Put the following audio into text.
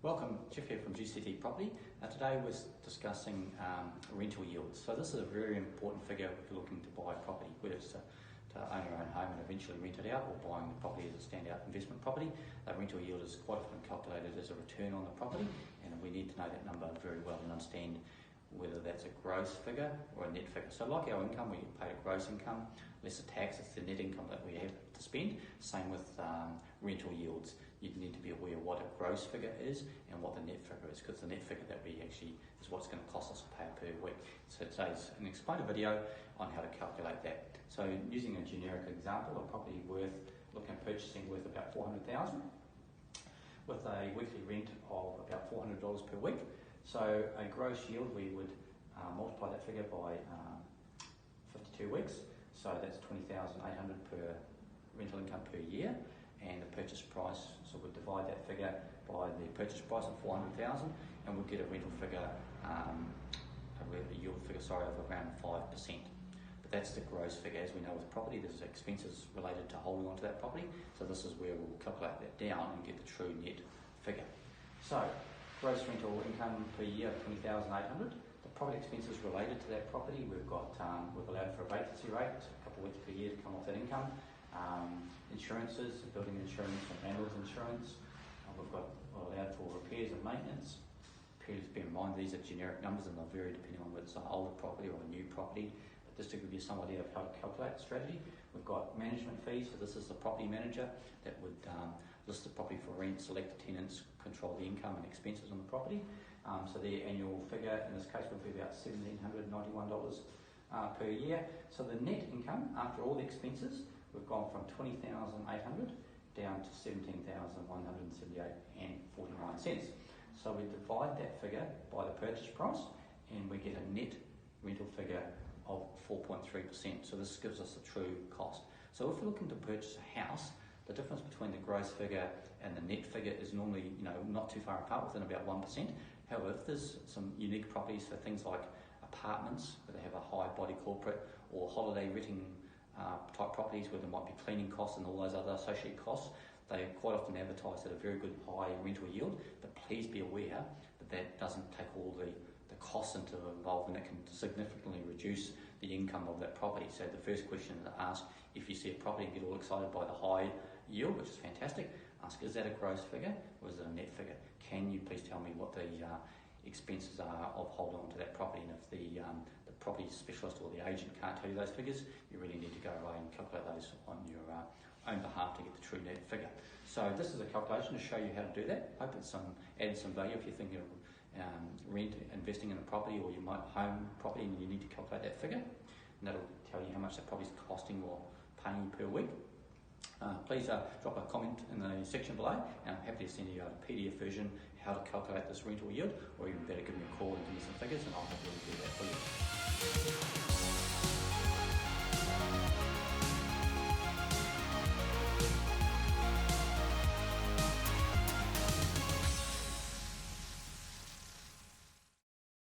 Welcome, Geoff here from GCT Property. Today we're discussing rental yields. So this is a very important figure if you're looking to buy property, whether it's to own your own home and eventually rent it out, or buying the property as a standout investment property. Rental yield is quite often calculated as a return on the property, and we need to know that number very well and understand whether that's a gross figure or a net figure. So like our income, we get paid a gross income, less the tax, it's the net income that we have to spend. Same with rental yields. You need to be aware what a gross figure is and what the net figure is, because the net figure that we actually is what's going to cost us to pay per week. So today's an explainer video on how to calculate that. So using a generic example, a property looking at purchasing worth about $400,000 with a weekly rent of about $400 per week. So a gross yield, we would multiply that figure by 52 weeks. So that's $20,800 per rental income per year. And the purchase price, so we divide that figure by the purchase price of $400,000, and we'll get a rental figure, a yield figure, of around 5%. But that's the gross figure. As we know with property, there's expenses related to holding onto that property. So this is where we'll calculate that down and get the true net figure. So gross rental income per year of $20,800. The property expenses related to that property, we've allowed for a vacancy rate, a couple of weeks per year to come off that income. Insurances, building insurance and landlord's insurance. We've allowed for repairs and maintenance. Please bear in mind these are generic numbers and they'll vary depending on whether it's an older property or a new property. But just to give you some idea of how to calculate the strategy, we've got management fees. So this is the property manager that would list the property for rent, select the tenants, control the income and expenses on the property. So their annual figure in this case would be about $1,791 per year. So the net income after all the expenses, we've gone from $20,800 down to $17,178.49. So we divide that figure by the purchase price and we get a net rental figure of 4.3%. So this gives us the true cost. So if we're looking to purchase a house, the difference between the gross figure and the net figure is normally not too far apart, within about 1%. However, if there's some unique properties for things like apartments where they have a high body corporate, or holiday renting type properties where there might be cleaning costs and all those other associated costs, they quite often advertise at a very good high rental yield, but please be aware that that doesn't take all the costs involved, and it can significantly reduce the income of that property. So the first question to ask, if you see a property and get all excited by the high yield, which is fantastic, ask, is that a gross figure or is it a net figure? Can you please tell me what the expenses are of holding on to that property? And if the property specialist or the agent can't tell you those figures, you really need to go away and calculate those on your own behalf to get the true net figure. So this is a calculation to show you how to do that. Hope it's added some value if you're thinking of investing in a property, or you might home property and you need to calculate that figure. And that'll tell you how much that property is costing or paying you per week. Please drop a comment in the section below, and I'm happy to send you a PDF version how to calculate this rental yield, or even better, give me a call and give me some figures and I'll happily do that for you.